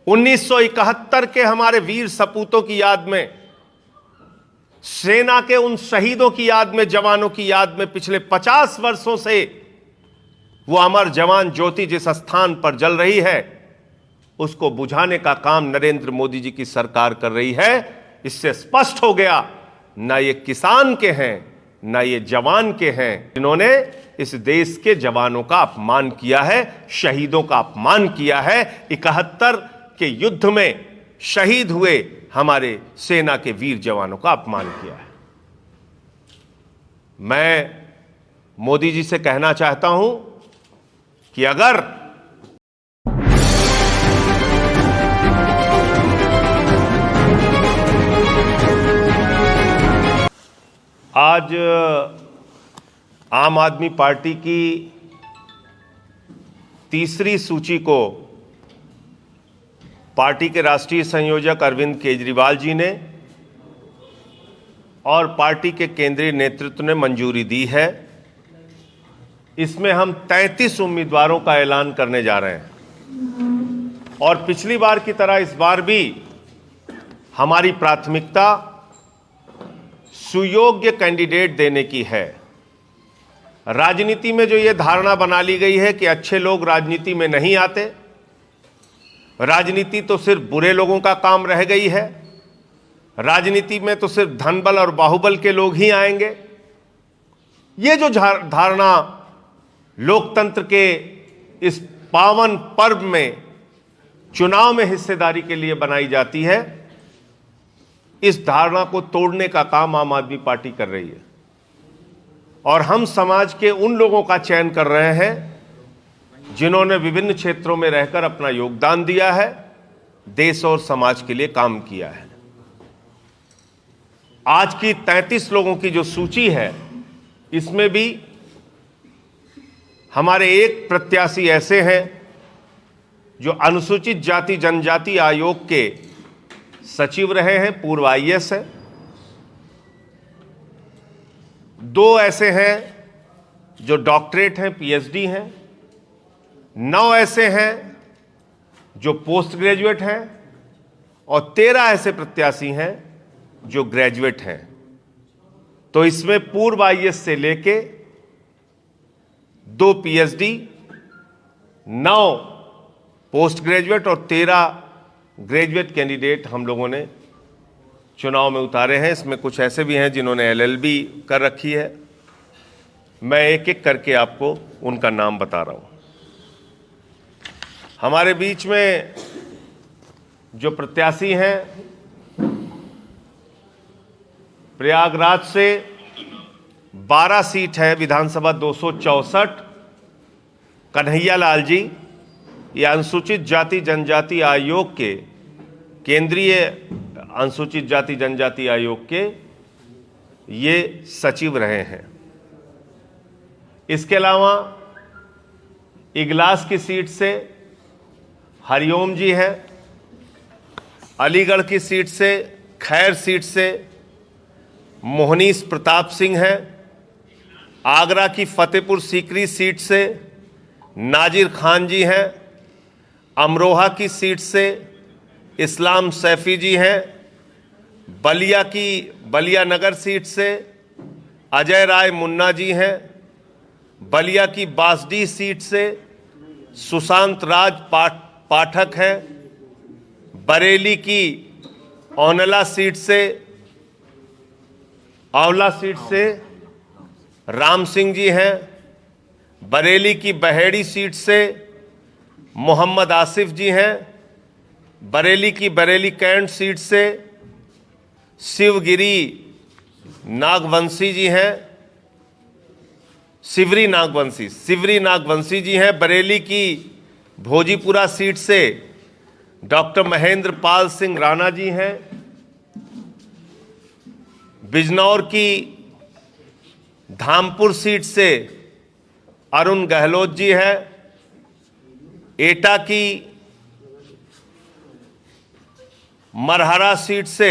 1971 के हमारे वीर सपूतों की याद में, सेना के उन शहीदों की याद में, जवानों की याद में पिछले 50 वर्षों से वो अमर जवान ज्योति जिस स्थान पर जल रही है, उसको बुझाने का काम नरेंद्र मोदी जी की सरकार कर रही है। इससे स्पष्ट हो गया, ना ये किसान के हैं, ना ये जवान के हैं, जिन्होंने इस देश के जवानों का अपमान किया है, शहीदों का अपमान किया है। 71 के युद्ध में शहीद हुए हमारे सेना के वीर जवानों का अपमान किया है। मैं मोदी जी से कहना चाहता हूं कि अगर आज आम आदमी पार्टी की तीसरी सूची को पार्टी के राष्ट्रीय संयोजक अरविंद केजरीवाल जी ने और पार्टी के केंद्रीय नेतृत्व ने मंजूरी दी है, इसमें हम 33 उम्मीदवारों का ऐलान करने जा रहे हैं। और पिछली बार की तरह इस बार भी हमारी प्राथमिकता सुयोग्य कैंडिडेट देने की है। राजनीति में जो ये धारणा बना ली गई है कि अच्छे लोग राजनीति में नहीं आते, राजनीति तो सिर्फ बुरे लोगों का काम रह गई है, राजनीति में तो सिर्फ धनबल और बाहुबल के लोग ही आएंगे, ये जो धारणा लोकतंत्र के इस पावन पर्व में चुनाव में हिस्सेदारी के लिए बनाई जाती है, इस धारणा को तोड़ने का काम आम आदमी पार्टी कर रही है। और हम समाज के उन लोगों का चयन कर रहे हैं जिन्होंने विभिन्न क्षेत्रों में रहकर अपना योगदान दिया है, देश और समाज के लिए काम किया है। आज की 33 लोगों की जो सूची है, इसमें भी हमारे एक प्रत्याशी ऐसे हैं जो अनुसूचित जाति जनजाति आयोग के सचिव रहे हैं, पूर्व आईएएस है। 2 ऐसे हैं जो डॉक्टरेट हैं, पीएचडी हैं। 9 ऐसे हैं जो पोस्ट ग्रेजुएट हैं और 13 ऐसे प्रत्याशी हैं जो ग्रेजुएट हैं। तो इसमें पूर्व आईएएस से लेके 2 पीएचडी, 9 पोस्ट ग्रेजुएट और 13 ग्रेजुएट कैंडिडेट हम लोगों ने चुनाव में उतारे हैं। इसमें कुछ ऐसे भी हैं जिन्होंने एलएलबी कर रखी है। मैं एक एक करके आपको उनका नाम बता रहा हूं। हमारे बीच में जो प्रत्याशी हैं, प्रयागराज से 12 सीट है, विधानसभा 264, कन्हैया लाल जी, ये अनुसूचित जाति जनजाति आयोग के केंद्रीय अनुसूचित जाति जनजाति आयोग के ये सचिव रहे हैं। इसके अलावा इगलास की सीट से हरिओम जी हैं, अलीगढ़ की सीट से, खैर सीट से मोहनीश प्रताप सिंह हैं, आगरा की फतेहपुर सीकरी सीट से नाजिर खान जी हैं, अमरोहा की सीट से इस्लाम सैफी जी हैं, बलिया नगर सीट से अजय राय मुन्ना जी हैं, बलिया की बासडी सीट से सुशांत राज पाठक हैं, बरेली की औनला सीट से आंवला सीट से राम सिंह जी हैं, बरेली की बहेड़ी सीट से मोहम्मद आसिफ जी हैं, बरेली की बरेली कैंट सीट से शिवगिरी नागवंशी जी हैं, शिवरी नागवंशी जी हैं, बरेली की भोजीपुरा सीट से डॉक्टर महेंद्र पाल सिंह राणा जी हैं, बिजनौर की धामपुर सीट से अरुण गहलोत जी हैं, एटा की मरहरा सीट से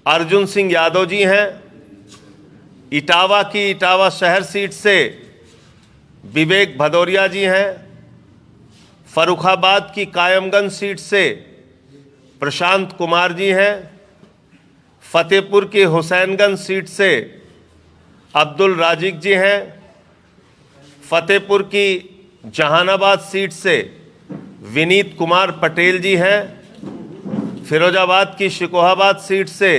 अर्जुन सिंह यादव जी हैं, इटावा की इटावा शहर सीट से विवेक भदौरिया जी हैं, फर्रुखाबाद की कायमगंज सीट से प्रशांत कुमार जी हैं। फतेहपुर की हुसैनगंज सीट से अब्दुल राजिक जी हैं। फतेहपुर की जहानाबाद सीट से विनीत कुमार पटेल जी हैं। फिरोजाबाद की शिकोहाबाद सीट से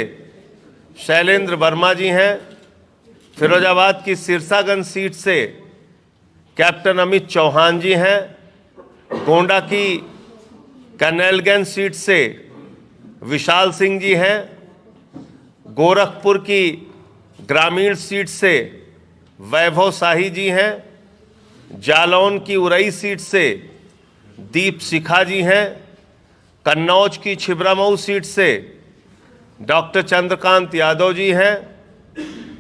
शैलेंद्र वर्मा जी हैं। फिरोजाबाद की सिरसागंज सीट से कैप्टन अमित चौहान जी हैं। गोंडा की कन्नैलगंज सीट से विशाल सिंह जी हैं। गोरखपुर की ग्रामीण सीट से वैभव शाही जी हैं। जालौन की उरई सीट से दीप शिखा जी हैं। कन्नौज की छिबरामऊ सीट से डॉक्टर चंद्रकांत यादव जी हैं।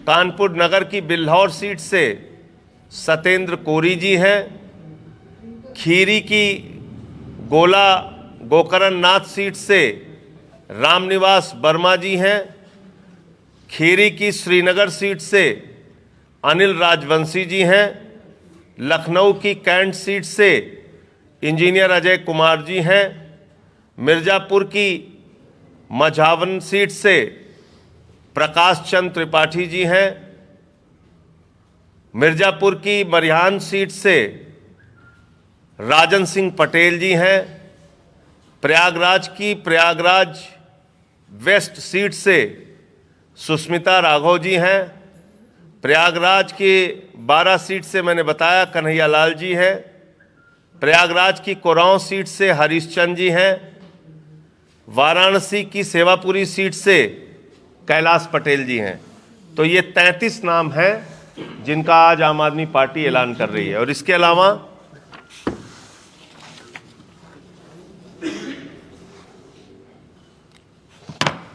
कानपुर नगर की बिल्हौर सीट से सत्येंद्र कोरी जी हैं। खीरी की गोला गोकरण नाथ सीट से रामनिवास वर्मा जी हैं। खीरी की श्रीनगर सीट से अनिल राजवंशी जी हैं। लखनऊ की कैंट सीट से इंजीनियर अजय कुमार जी हैं। मिर्ज़ापुर की मझावन सीट से प्रकाश चंद्र त्रिपाठी जी हैं। मिर्ज़ापुर की मरिहान सीट से राजन सिंह पटेल जी हैं। प्रयागराज की प्रयागराज वेस्ट सीट से सुष्मिता राघव जी हैं। प्रयागराज की 12 सीट से मैंने बताया कन्हैया लाल जी हैं। प्रयागराज की कोरांव सीट से हरीशचंद जी हैं। वाराणसी की सेवापुरी सीट से कैलाश पटेल जी हैं। तो ये 33 नाम हैं जिनका आज आम आदमी पार्टी ऐलान कर रही है। और इसके अलावा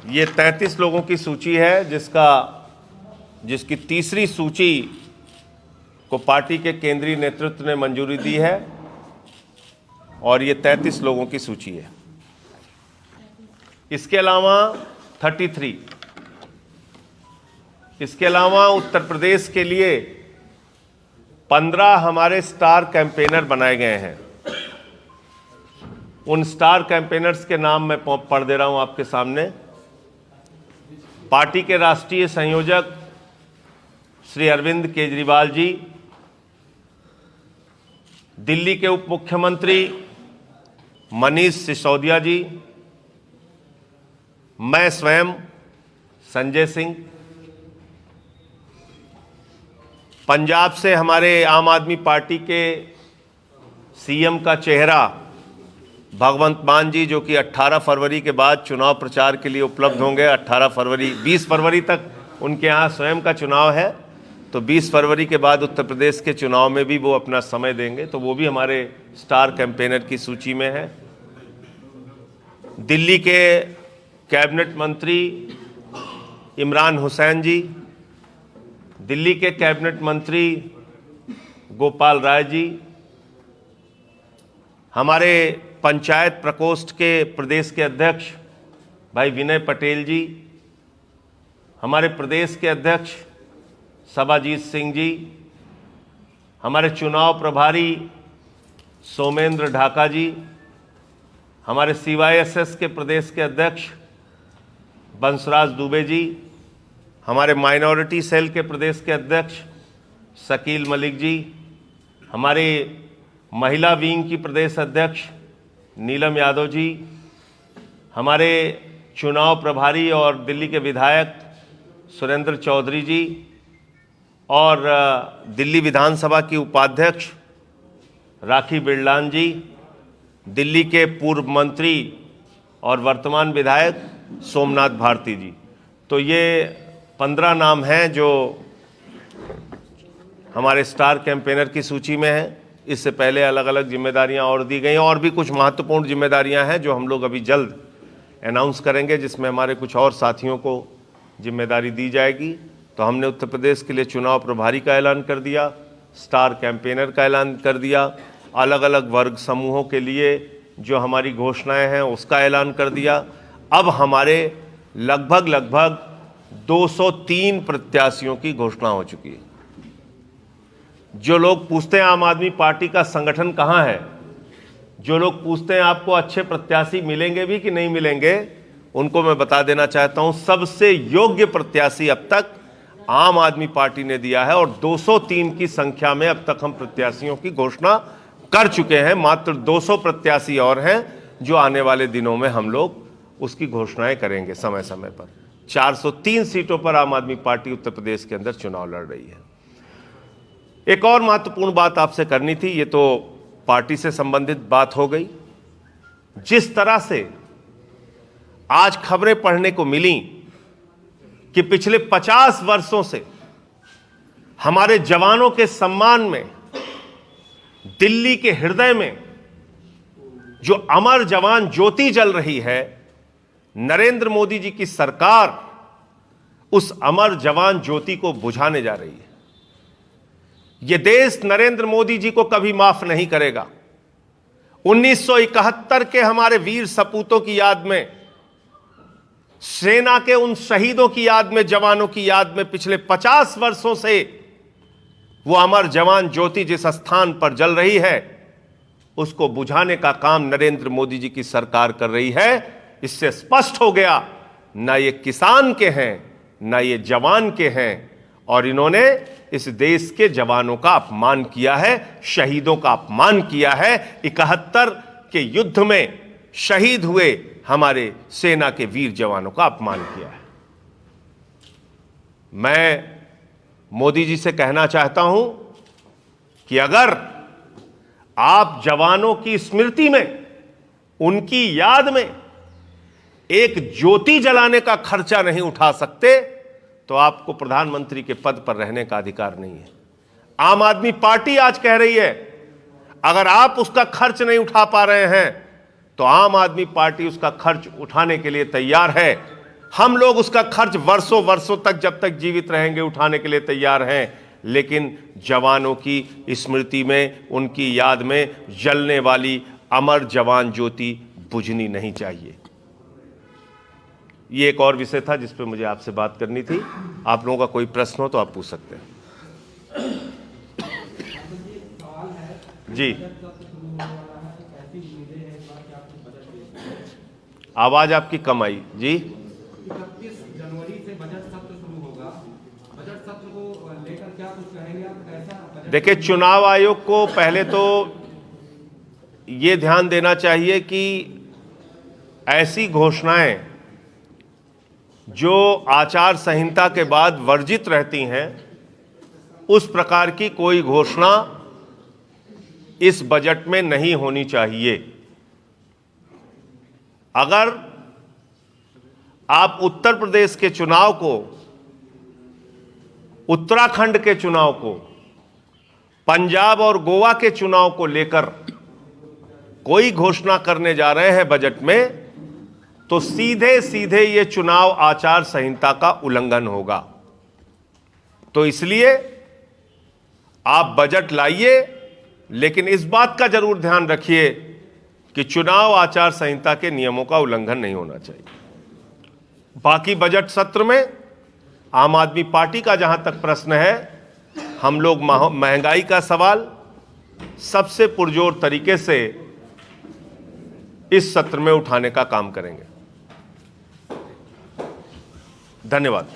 ये 33 लोगों की सूची है जिसकी तीसरी सूची को पार्टी के केंद्रीय नेतृत्व ने मंजूरी दी है और ये 33 लोगों की सूची है। इसके अलावा 33, इसके अलावा उत्तर प्रदेश के लिए 15 हमारे स्टार कैंपेनर बनाए गए हैं। उन स्टार कैंपेनर्स के नाम मैं पढ़ दे रहा हूं आपके सामने। पार्टी के राष्ट्रीय संयोजक श्री अरविंद केजरीवाल जी, दिल्ली के उप मुख्यमंत्री मनीष सिसोदिया जी, मैं स्वयं संजय सिंह, पंजाब से हमारे आम आदमी पार्टी के सीएम का चेहरा भगवंत मान जी, जो कि 18 फरवरी के बाद चुनाव प्रचार के लिए उपलब्ध होंगे। 20 फरवरी तक उनके यहाँ स्वयं का चुनाव है, तो 20 फरवरी के बाद उत्तर प्रदेश के चुनाव में भी वो अपना समय देंगे, तो वो भी हमारे स्टार कैंपेनर की सूची में है। दिल्ली के कैबिनेट मंत्री इमरान हुसैन जी, दिल्ली के कैबिनेट मंत्री गोपाल राय जी, हमारे पंचायत प्रकोष्ठ के प्रदेश के अध्यक्ष भाई विनय पटेल जी, हमारे प्रदेश के अध्यक्ष सबाजीत सिंह जी, हमारे चुनाव प्रभारी सोमेंद्र ढाका जी, हमारे CYSS के प्रदेश के अध्यक्ष बंसराज दुबे जी, हमारे माइनॉरिटी सेल के प्रदेश के अध्यक्ष शकील मलिक जी, हमारे महिला विंग की प्रदेश अध्यक्ष नीलम यादव जी, हमारे चुनाव प्रभारी और दिल्ली के विधायक सुरेंद्र चौधरी जी, और दिल्ली विधानसभा की उपाध्यक्ष राखी बिरलान जी, दिल्ली के पूर्व मंत्री और वर्तमान विधायक सोमनाथ भारती जी। तो ये 15 नाम हैं जो हमारे स्टार कैंपेनर की सूची में हैं। इससे पहले अलग अलग जिम्मेदारियां और दी गई हैं, और भी कुछ महत्वपूर्ण जिम्मेदारियां हैं जो हम लोग अभी जल्द अनाउंस करेंगे, जिसमें हमारे कुछ और साथियों को जिम्मेदारी दी जाएगी। तो हमने उत्तर प्रदेश के लिए चुनाव प्रभारी का ऐलान कर दिया, स्टार कैंपेनर का ऐलान कर दिया, अलग अलग वर्ग समूहों के लिए जो हमारी घोषणाएं हैं उसका ऐलान कर दिया। अब हमारे लगभग 203 प्रत्याशियों की घोषणा हो चुकी है। जो लोग पूछते हैं आम आदमी पार्टी का संगठन कहाँ है, जो लोग पूछते हैं आपको अच्छे प्रत्याशी मिलेंगे भी कि नहीं मिलेंगे, उनको मैं बता देना चाहता हूं सबसे योग्य प्रत्याशी अब तक आम आदमी पार्टी ने दिया है और 203 की संख्या में अब तक हम प्रत्याशियों की घोषणा कर चुके हैं। मात्र 200 प्रत्याशी और हैं जो आने वाले दिनों में हम लोग उसकी घोषणाएं करेंगे समय समय पर। 403 सीटों पर आम आदमी पार्टी उत्तर प्रदेश के अंदर चुनाव लड़ रही है। एक और महत्वपूर्ण बात आपसे करनी थी, ये तो पार्टी से संबंधित बात हो गई। जिस तरह से आज खबरें पढ़ने को मिली कि पिछले 50 वर्षों से हमारे जवानों के सम्मान में दिल्ली के हृदय में जो अमर जवान ज्योति जल रही है, नरेंद्र मोदी जी की सरकार उस अमर जवान ज्योति को बुझाने जा रही है। यह देश नरेंद्र मोदी जी को कभी माफ नहीं करेगा। 1971 के हमारे वीर सपूतों की याद में, सेना के उन शहीदों की याद में, जवानों की याद में पिछले 50 वर्षों से वो अमर जवान ज्योति जिस स्थान पर जल रही है, उसको बुझाने का काम नरेंद्र मोदी जी की सरकार कर रही है। इससे स्पष्ट हो गया, ना ये किसान के हैं, ना ये जवान के हैं, और इन्होंने इस देश के जवानों का अपमान किया है, शहीदों का अपमान किया है। 71 के युद्ध में शहीद हुए हमारे सेना के वीर जवानों का अपमान किया है। मैं मोदी जी से कहना चाहता हूं कि अगर आप जवानों की स्मृति में, उनकी याद में एक ज्योति जलाने का खर्चा नहीं उठा सकते, तो आपको प्रधानमंत्री के पद पर रहने का अधिकार नहीं है। आम आदमी पार्टी आज कह रही है, अगर आप उसका खर्च नहीं उठा पा रहे हैं तो आम आदमी पार्टी उसका खर्च उठाने के लिए तैयार है। हम लोग उसका खर्च वर्षों वर्षों तक, जब तक जीवित रहेंगे, उठाने के लिए तैयार हैं। लेकिन जवानों की स्मृति में, उनकी याद में जलने वाली अमर जवान ज्योति बुझनी नहीं चाहिए। ये एक और विषय था जिस पे मुझे आपसे बात करनी थी। आप लोगों का कोई प्रश्न हो तो आप पूछ सकते हैं। जी, आवाज आपकी कम आई। जी, 31 जनवरी से बजट सत्र शुरू होगा। बजट सत्र को लेकर क्या कुछ कहेंगे आप? कैसा? देखिए, चुनाव आयोग को पहले तो ये ध्यान देना चाहिए कि ऐसी घोषणाएं जो आचार संहिता के बाद वर्जित रहती हैं, उस प्रकार की कोई घोषणा इस बजट में नहीं होनी चाहिए। अगर आप उत्तर प्रदेश के चुनाव को, उत्तराखंड के चुनाव को, पंजाब और गोवा के चुनाव को लेकर कोई घोषणा करने जा रहे हैं बजट में, तो सीधे सीधे ये चुनाव आचार संहिता का उल्लंघन होगा। तो इसलिए आप बजट लाइए, लेकिन इस बात का जरूर ध्यान रखिए कि चुनाव आचार संहिता के नियमों का उल्लंघन नहीं होना चाहिए। बाकी बजट सत्र में आम आदमी पार्टी का जहां तक प्रश्न है, हम लोग महंगाई का सवाल सबसे पुरजोर तरीके से इस सत्र में उठाने का काम करेंगे। धन्यवाद।